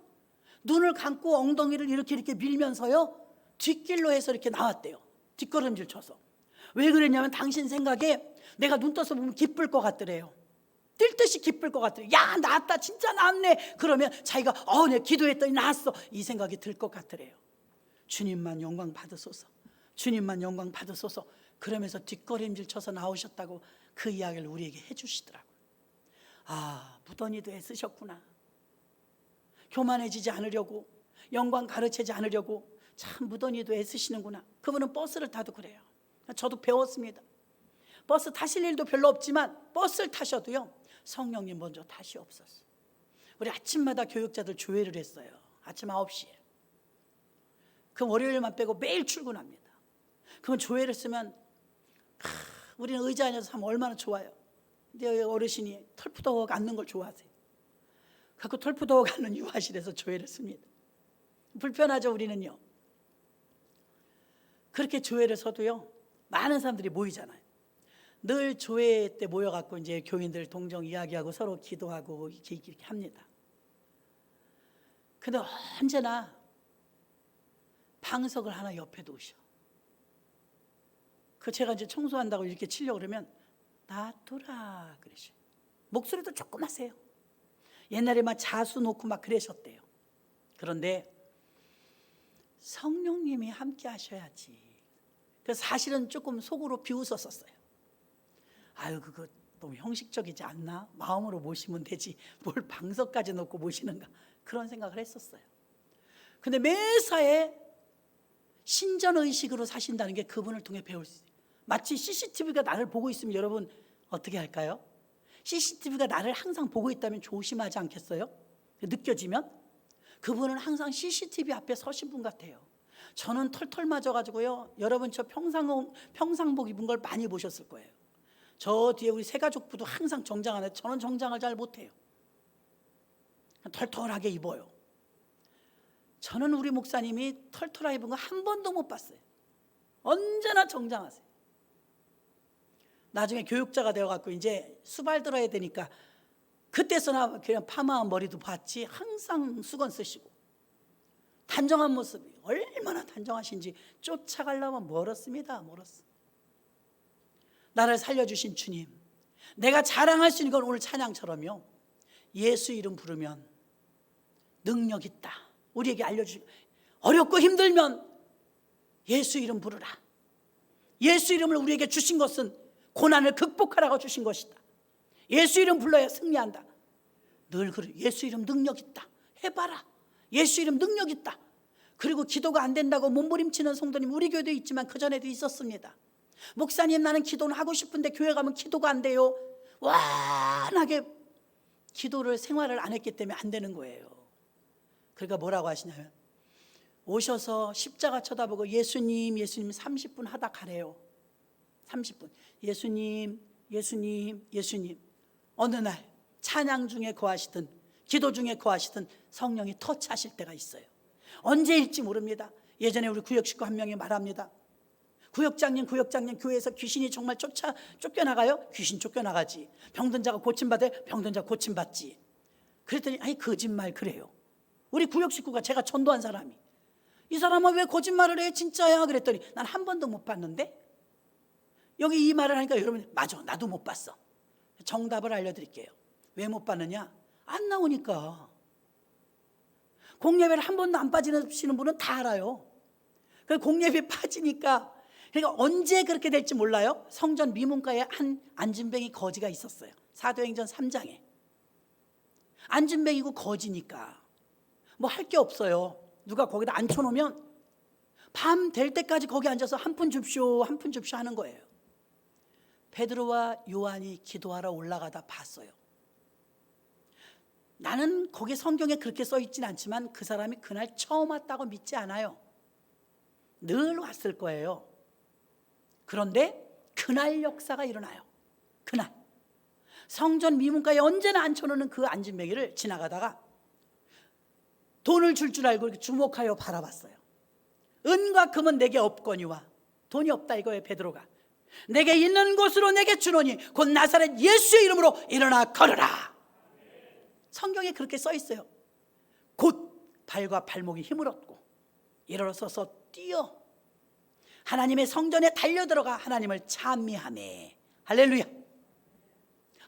눈을 감고 엉덩이를 이렇게 밀면서요, 뒷길로 해서 이렇게 나왔대요. 뒷걸음질 쳐서. 왜 그랬냐면 당신 생각에 내가 눈 떠서 보면 기쁠 것 같더래요. 뛸 듯이 기쁠 것 같더래요. 야, 나았다, 진짜 나았네. 그러면 자기가 내가 기도했더니 나았어, 이 생각이 들 것 같더래요. 주님만 영광 받으소서, 주님만 영광 받으소서. 그러면서 뒷걸음질 쳐서 나오셨다고 그 이야기를 우리에게 해주시더라고요. 아, 무던히도 애쓰셨구나. 교만해지지 않으려고, 영광 가르치지 않으려고 참 무던히도 애쓰시는구나. 그분은 버스를 타도 그래요. 저도 배웠습니다. 버스 타실 일도 별로 없지만 버스를 타셔도요, 성령님 먼저 타시옵소서. 우리 아침마다 교육자들 조회를 했어요. 아침 9시에. 그 월요일만 빼고 매일 출근합니다. 그럼 조회를 쓰면 우리는 의자 안에서 하면 얼마나 좋아요. 근데 어르신이 털푸덕 앉는 걸 좋아하세요. 갖고 털푸덕 앉는 유아실에서 조회를 씁니다. 불편하죠, 우리는요. 그렇게 조회를 서도요, 많은 사람들이 모이잖아요. 늘 조회 때 모여갖고 이제 교인들 동정 이야기하고 서로 기도하고 이렇게 합니다. 근데 언제나 방석을 하나 옆에 두셔. 제가 이제 청소한다고 이렇게 치려고 그러면 놔둬라 그러셔. 목소리도 조금 하세요. 옛날에 막 자수 놓고 막 그러셨대요. 그런데 성령님이 함께 하셔야지. 그래서 사실은 조금 속으로 비웃었었어요. 아유, 그거 너무 형식적이지 않나? 마음으로 모시면 되지, 뭘 방석까지 놓고 모시는가, 그런 생각을 했었어요. 근데 매사에 신전의식으로 사신다는 게 그분을 통해 배울 수 있어요. 마치 CCTV가 나를 보고 있으면 여러분 어떻게 할까요? CCTV가 나를 항상 보고 있다면 조심하지 않겠어요? 느껴지면? 그분은 항상 CCTV 앞에 서신 분 같아요. 저는 털털 맞아가지고요, 여러분 저 평상복 입은 걸 많이 보셨을 거예요. 저 뒤에 우리 새가족부도 항상 정장 안 해요. 저는 정장을 잘 못해요. 털털하게 입어요. 저는 우리 목사님이 털털하게 입은 거 한 번도 못 봤어요. 언제나 정장하세요. 나중에 교육자가 되어갖고 이제 수발 들어야 되니까 그때서나 그냥 파마한 머리도 봤지 항상 수건 쓰시고, 단정한 모습이 얼마나 단정하신지 쫓아가려면 멀었습니다. 멀었어. 나를 살려주신 주님, 내가 자랑할 수 있는 건 오늘 찬양처럼요, 예수 이름 부르면 능력 있다 우리에게 알려주시고, 어렵고 힘들면 예수 이름 부르라. 예수 이름을 우리에게 주신 것은 고난을 극복하라고 주신 것이다. 예수 이름 불러야 승리한다. 늘 그래. 예수 이름 능력 있다. 해봐라. 예수 이름 능력 있다. 그리고 기도가 안 된다고 몸부림치는 성도님 우리 교회도 있지만 그전에도 있었습니다. 목사님, 나는 기도는 하고 싶은데 교회 가면 기도가 안 돼요. 완하게 기도를 생활을 안 했기 때문에 안 되는 거예요. 그러니까 뭐라고 하시냐면, 오셔서 십자가 쳐다보고 예수님 30분 하다 가래요. 30분 예수님. 어느 날 찬양 중에 거하시든 기도 중에 거하시든 성령이 터치하실 때가 있어요. 언제일지 모릅니다. 예전에 우리 구역 식구 한 명이 말합니다. 구역장님 교회에서 귀신이 정말 쫓겨나가요? 귀신 쫓겨나가지. 병든 자가 고침받아요? 병든 자가 고침받지. 그랬더니 아니 거짓말 그래요. 우리 구역 식구가, 제가 전도한 사람이, 이 사람은 왜 거짓말을 해? 진짜야. 그랬더니 난 한 번도 못 봤는데. 여기 이 말을 하니까 여러분, 맞아, 나도 못 봤어. 정답을 알려드릴게요. 왜 못 봤느냐? 안 나오니까. 공예배를 한 번도 안 빠지시는 분은 다 알아요. 그 공예배 빠지니까. 그러니까 언제 그렇게 될지 몰라요. 성전 미문가에 한 안진뱅이 거지가 있었어요. 사도행전 3장에. 안진뱅이고 거지니까 뭐 할 게 없어요. 누가 거기다 앉혀놓으면 밤 될 때까지 거기 앉아서 한 푼 줍쇼 하는 거예요. 베드로와 요한이 기도하러 올라가다 봤어요. 나는 거기 성경에 그렇게 써 있진 않지만 그 사람이 그날 처음 왔다고 믿지 않아요. 늘 왔을 거예요. 그런데 그날 역사가 일어나요. 그날 성전 미문가에 언제나 앉혀놓는 그 안진뱅이를 지나가다가 돈을 줄 알고 이렇게 주목하여 바라봤어요. 은과 금은 내게 없거니와, 돈이 없다 이거예요. 베드로가 내게 있는 곳으로 내게 주노니 곧 나사렛 예수의 이름으로 일어나 걸으라. 성경에 그렇게 써 있어요. 곧 발과 발목이 힘을 얻고 일어서서 뛰어 하나님의 성전에 달려들어가 하나님을 찬미하며, 할렐루야.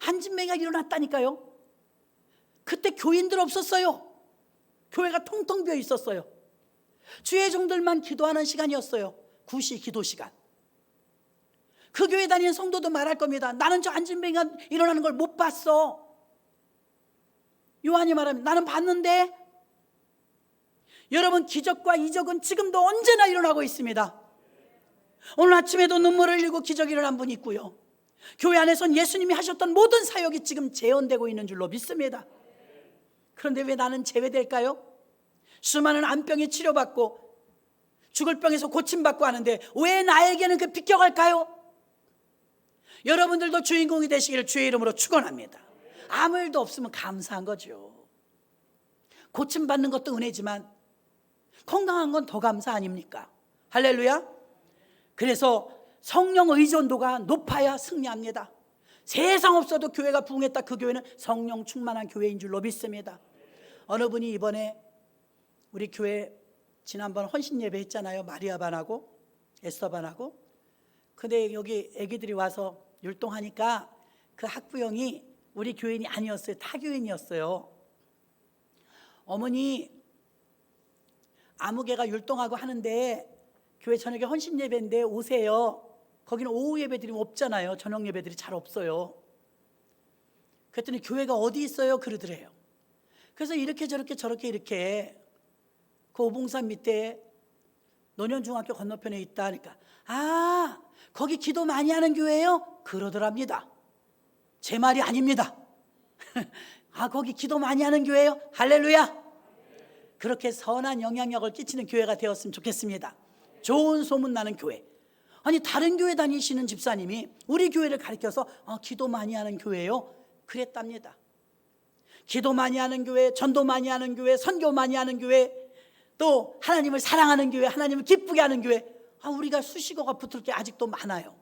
안진뱅이가 일어났다니까요. 그때 교인들 없었어요. 교회가 텅텅 비어 있었어요. 주의 종들만 기도하는 시간이었어요. 구시 기도 시간. 그 교회 다니는 성도도 말할 겁니다. 나는 저 안진뱅이가 일어나는 걸 못 봤어. 요한이 말하면 나는 봤는데. 여러분, 기적과 이적은 지금도 언제나 일어나고 있습니다. 오늘 아침에도 눈물을 흘리고 기적이 일어난 분이 있고요. 교회 안에선 예수님이 하셨던 모든 사역이 지금 재현되고 있는 줄로 믿습니다. 그런데 왜 나는 제외될까요? 수많은 암병이 치료받고 죽을 병에서 고침받고 하는데 왜 나에게는 그 비껴갈까요? 여러분들도 주인공이 되시기를 주의 이름으로 축원합니다. 아무 일도 없으면 감사한 거죠. 고침받는 것도 은혜지만 건강한 건 더 감사 아닙니까? 할렐루야. 그래서 성령 의존도가 높아야 승리합니다. 세상 없어도 교회가 부흥했다. 그 교회는 성령 충만한 교회인 줄로 믿습니다. 어느 분이 이번에 우리 교회 지난번 헌신 예배 했잖아요. 마리아 반하고 에스더 반하고. 근데 여기 애기들이 와서 율동하니까 그 학부형이 우리 교인이 아니었어요. 타 교인이었어요. 어머니, 아무개가 율동하고 하는데 교회 저녁에 헌신 예배인데 오세요. 거기는 오후 예배들이 없잖아요. 저녁 예배들이 잘 없어요. 그랬더니 교회가 어디 있어요? 그러더래요. 그래서 이렇게 저렇게 이렇게 그 오봉산 밑에 논현중학교 건너편에 있다 하니까 아, 거기 기도 많이 하는 교회예요? 그러더랍니다. 제 말이 아닙니다. 아, 거기 기도 많이 하는 교회예요? 할렐루야. 그렇게 선한 영향력을 끼치는 교회가 되었으면 좋겠습니다. 좋은 소문나는 교회. 아니, 다른 교회 다니시는 집사님이 우리 교회를 가리켜서 기도 많이 하는 교회예요? 그랬답니다. 기도 많이 하는 교회, 전도 많이 하는 교회, 선교 많이 하는 교회, 또 하나님을 사랑하는 교회, 하나님을 기쁘게 하는 교회, 우리가 수식어가 붙을 게 아직도 많아요.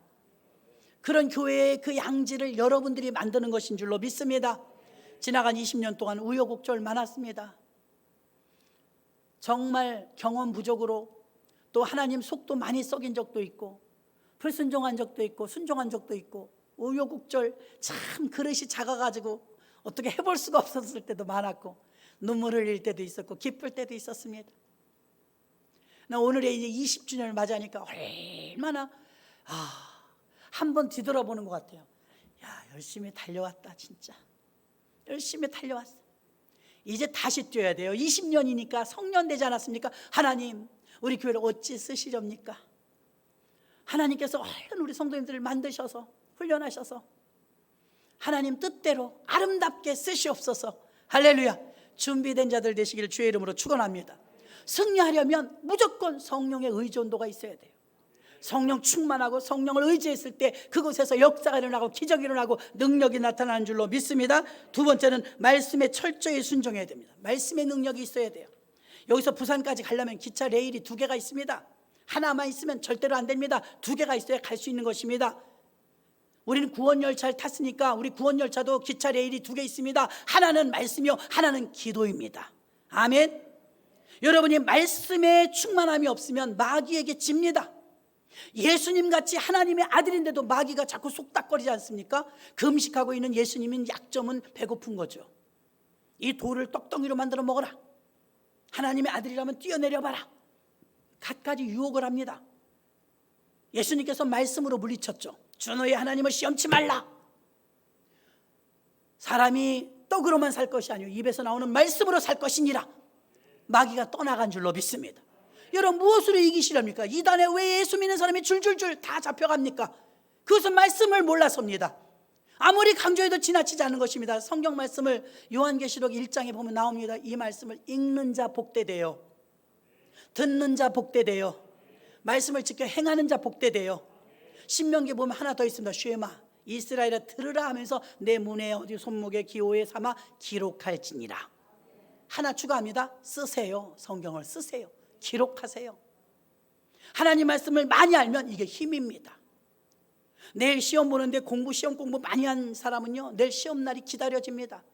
그런 교회의 그 양지를 여러분들이 만드는 것인 줄로 믿습니다. 지나간 20년 동안 우여곡절 많았습니다. 정말 경험 부족으로 또 하나님 속도 많이 썩인 적도 있고 불순종한 적도 있고 순종한 적도 있고 우여곡절 참 그릇이 작아가지고 어떻게 해볼 수가 없었을 때도 많았고 눈물을 흘릴 때도 있었고 기쁠 때도 있었습니다. 나 오늘의 이제 20주년을 맞이하니까 얼마나 한번 뒤돌아보는 것 같아요. 야, 열심히 달려왔다. 진짜 열심히 달려왔어. 이제 다시 뛰어야 돼요. 20년이니까 성년 되지 않았습니까? 하나님, 우리 교회를 어찌 쓰시렵니까? 하나님께서 얼른 우리 성도님들을 만드셔서 훈련하셔서 하나님 뜻대로 아름답게 쓰시옵소서. 할렐루야. 준비된 자들 되시기를 주의 이름으로 축원합니다. 승리하려면 무조건 성령의 의존도가 있어야 돼요. 성령 충만하고 성령을 의지했을 때 그곳에서 역사가 일어나고 기적이 일어나고 능력이 나타나는 줄로 믿습니다. 두 번째는 말씀에 철저히 순종해야 됩니다. 말씀의 능력이 있어야 돼요. 여기서 부산까지 가려면 기차 레일이 2개가 있습니다. 하나만 있으면 절대로 안 됩니다. 2개가 있어야 갈 수 있는 것입니다. 우리는 구원열차를 탔으니까 우리 구원열차도 기차 레일이 2개 있습니다. 하나는 말씀이요, 하나는 기도입니다. 아멘. 여러분이 말씀에 충만함이 없으면 마귀에게 집니다. 예수님같이 하나님의 아들인데도 마귀가 자꾸 속닥거리지 않습니까? 금식하고 있는 예수님은 약점은 배고픈 거죠. 이 돌을 떡덩이로 만들어 먹어라. 하나님의 아들이라면 뛰어내려봐라. 갖가지 유혹을 합니다. 예수님께서 말씀으로 물리쳤죠. 주 너의 하나님을 시험치 말라. 사람이 떡으로만 살 것이 아니요 입에서 나오는 말씀으로 살 것이니라. 마귀가 떠나간 줄로 믿습니다. 여러분, 무엇으로 이기시렵니까? 이단에 왜 예수 믿는 사람이 줄줄줄 다 잡혀갑니까? 그것은 말씀을 몰라서입니다. 아무리 강조해도 지나치지 않은 것입니다. 성경 말씀을 요한계시록 1장에 보면 나옵니다. 이 말씀을 읽는 자 복되되요, 듣는 자 복되되요, 말씀을 지켜 행하는 자 복되되요. 신명기 보면 하나 더 있습니다. 쉐마, 이스라엘아 들으라 하면서 내 문에 어디 손목에 기호에 삼아 기록할지니라. 하나 추가합니다. 쓰세요. 성경을 쓰세요. 기록하세요. 하나님 말씀을 많이 알면 이게 힘입니다. 내일 시험 보는데 시험 공부 많이 한 사람은요, 내일 시험날이 기다려집니다.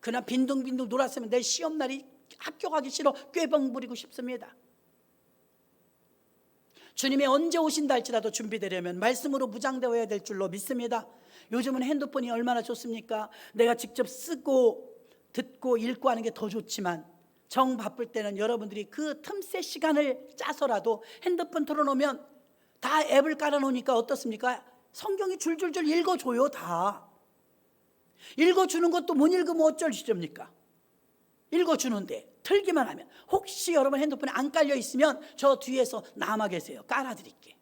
그러나 빈둥빈둥 놀았으면 내일 시험날이 학교 가기 싫어 꾀병 부리고 싶습니다. 주님이 언제 오신다 할지라도 준비되려면 말씀으로 무장되어야 될 줄로 믿습니다. 요즘은 핸드폰이 얼마나 좋습니까? 내가 직접 쓰고 듣고 읽고 하는 게 더 좋지만 정 바쁠 때는 여러분들이 그 틈새 시간을 짜서라도 핸드폰 틀어놓으면 다 앱을 깔아놓으니까 어떻습니까? 성경이 줄줄줄 읽어줘요. 다 읽어주는 것도 못 읽으면 어쩔지입니까? 읽어주는데 틀기만 하면, 혹시 여러분 핸드폰에 안 깔려 있으면 저 뒤에서 남아 계세요. 깔아드릴게.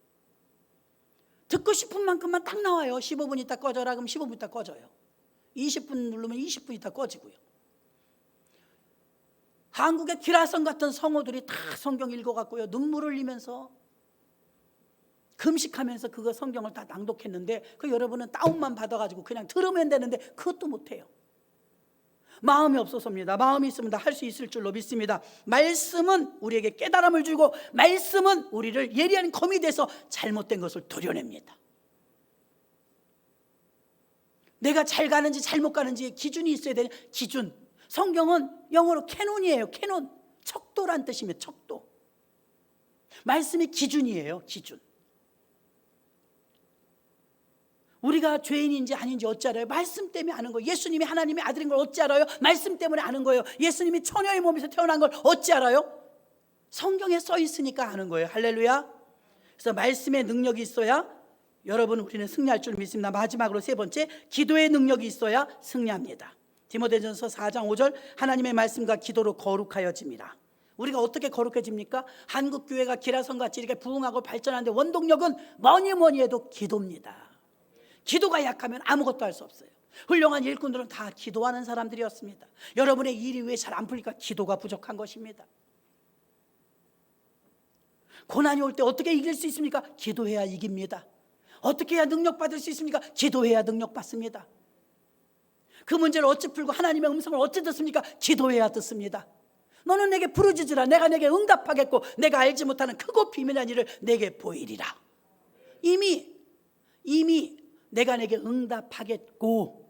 듣고 싶은 만큼만 딱 나와요. 15분 있다 꺼져라 그럼 15분 있다 꺼져요. 20분 누르면 20분 있다 꺼지고요. 한국의 기라성 같은 성우들이 다 성경 읽어갖고요, 눈물 흘리면서 금식하면서 그거 성경을 다 낭독했는데, 그 여러분은 다운만 받아가지고 그냥 들으면 되는데 그것도 못해요. 마음이 없어서입니다. 마음이 있으면 다 할 수 있을 줄로 믿습니다. 말씀은 우리에게 깨달음을 주고, 말씀은 우리를 예리한 검이 돼서 잘못된 것을 도려냅니다. 내가 잘 가는지 잘못 가는지 기준이 있어야 되는 기준. 성경은 영어로 캐논이에요. 캐논. 척도란 뜻이며 척도. 말씀이 기준이에요. 기준. 우리가 죄인인지 아닌지 어찌 알아요? 말씀 때문에 아는 거예요. 예수님이 하나님의 아들인 걸 어찌 알아요? 말씀 때문에 아는 거예요. 예수님이 처녀의 몸에서 태어난 걸 어찌 알아요? 성경에 써 있으니까 아는 거예요. 할렐루야. 그래서 말씀의 능력이 있어야 여러분 우리는 승리할 줄 믿습니다. 마지막으로 세 번째, 기도의 능력이 있어야 승리합니다. 디모데전서 4장 5절, 하나님의 말씀과 기도로 거룩하여집니다. 우리가 어떻게 거룩해집니까? 한국교회가 기라성같이 이렇게 부흥하고 발전하는데 원동력은 뭐니 해도 기도입니다. 기도가 약하면 아무것도 할 수 없어요. 훌륭한 일꾼들은 다 기도하는 사람들이었습니다. 여러분의 일이 왜 잘 안 풀리니까 기도가 부족한 것입니다. 고난이 올 때 어떻게 이길 수 있습니까? 기도해야 이깁니다. 어떻게 해야 능력받을 수 있습니까? 기도해야 능력받습니다. 그 문제를 어찌 풀고 하나님의 음성을 어찌 듣습니까? 기도해야 듣습니다. 너는 내게 부르짖으라. 내가 내게 응답하겠고 내가 알지 못하는 크고 비밀한 일을 내게 보이리라. 이미 내가 내게 응답하겠고,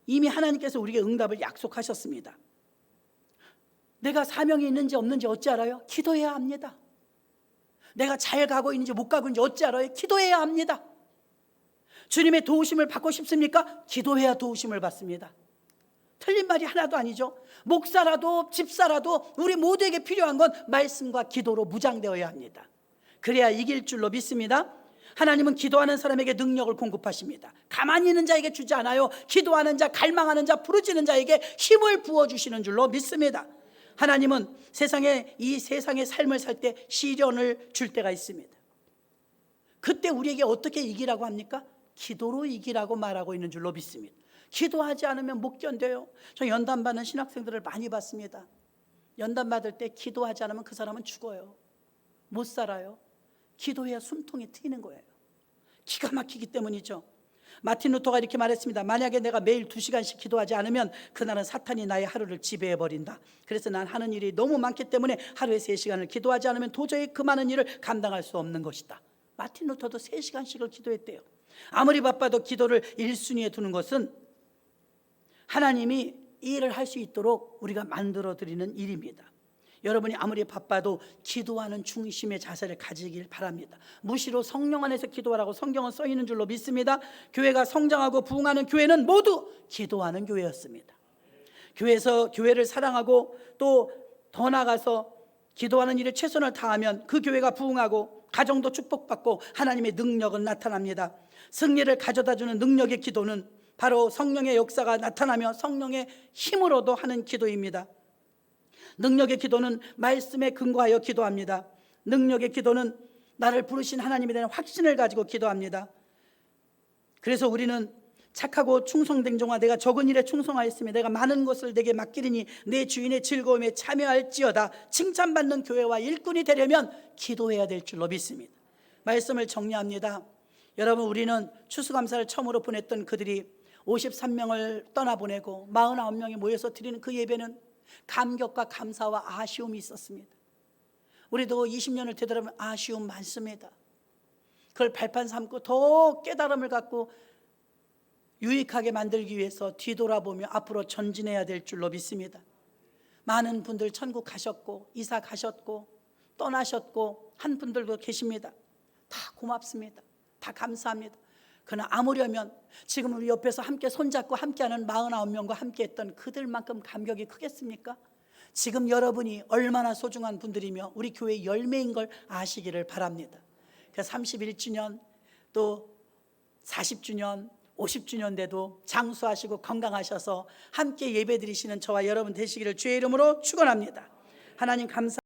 이미 하나님께서 우리에게 응답을 약속하셨습니다. 내가 사명이 있는지 없는지 어찌 알아요? 기도해야 합니다. 내가 잘 가고 있는지 못 가고 있는지 어찌 알아요? 기도해야 합니다. 주님의 도우심을 받고 싶습니까? 기도해야 도우심을 받습니다. 틀린 말이 하나도 아니죠. 목사라도 집사라도 우리 모두에게 필요한 건 말씀과 기도로 무장되어야 합니다. 그래야 이길 줄로 믿습니다. 하나님은 기도하는 사람에게 능력을 공급하십니다. 가만히 있는 자에게 주지 않아요. 기도하는 자, 갈망하는 자, 부르짖는 자에게 힘을 부어주시는 줄로 믿습니다. 하나님은 이 세상의 삶을 살 때 시련을 줄 때가 있습니다. 그때 우리에게 어떻게 이기라고 합니까? 기도로 이기라고 말하고 있는 줄로 믿습니다. 기도하지 않으면 못 견뎌요. 저 연단 받는 신학생들을 많이 봤습니다. 연단 받을 때 기도하지 않으면 그 사람은 죽어요. 못 살아요. 기도해야 숨통이 트이는 거예요. 기가 막히기 때문이죠. 마틴 루터가 이렇게 말했습니다. 만약에 내가 매일 2시간씩 기도하지 않으면 그날은 사탄이 나의 하루를 지배해버린다. 그래서 난 하는 일이 너무 많기 때문에 하루에 3시간을 기도하지 않으면 도저히 그 많은 일을 감당할 수 없는 것이다. 마틴 루터도 3시간씩을 기도했대요. 아무리 바빠도 기도를 1순위에 두는 것은 하나님이 이 일을 할 수 있도록 우리가 만들어드리는 일입니다. 여러분이 아무리 바빠도 기도하는 중심의 자세를 가지길 바랍니다. 무시로 성령 안에서 기도하라고 성경은 써 있는 줄로 믿습니다. 교회가 성장하고 부흥하는 교회는 모두 기도하는 교회였습니다. 교회를 사랑하고 또 더 나아가서 기도하는 일에 최선을 다하면 그 교회가 부흥하고 가정도 축복받고 하나님의 능력은 나타납니다. 승리를 가져다주는 능력의 기도는 바로 성령의 역사가 나타나며 성령의 힘으로도 하는 기도입니다. 능력의 기도는 말씀에 근거하여 기도합니다. 능력의 기도는 나를 부르신 하나님에 대한 확신을 가지고 기도합니다. 그래서 우리는 착하고 충성된 종아, 내가 적은 일에 충성하였으며 내가 많은 것을 내게 맡기리니 내 주인의 즐거움에 참여할지어다. 칭찬받는 교회와 일꾼이 되려면 기도해야 될 줄로 믿습니다. 말씀을 정리합니다. 여러분, 우리는 추수감사를 처음으로 보냈던 그들이 53명을 떠나보내고 49명이 모여서 드리는 그 예배는 감격과 감사와 아쉬움이 있었습니다. 우리도 20년을 되돌아보면 아쉬움 많습니다. 그걸 발판 삼고 더 깨달음을 갖고 유익하게 만들기 위해서 뒤돌아보며 앞으로 전진해야 될 줄로 믿습니다. 많은 분들 천국 가셨고 이사 가셨고 떠나셨고 한 분들도 계십니다. 다 고맙습니다. 다 감사합니다. 그러나 아무려면 지금 우리 옆에서 함께 손잡고 함께하는 49명과 함께했던 그들만큼 감격이 크겠습니까? 지금 여러분이 얼마나 소중한 분들이며 우리 교회의 열매인 걸 아시기를 바랍니다. 31주년 또 40주년 50주년 돼도 장수하시고 건강하셔서 함께 예배드리시는 저와 여러분 되시기를 주의 이름으로 축원합니다. 하나님 감사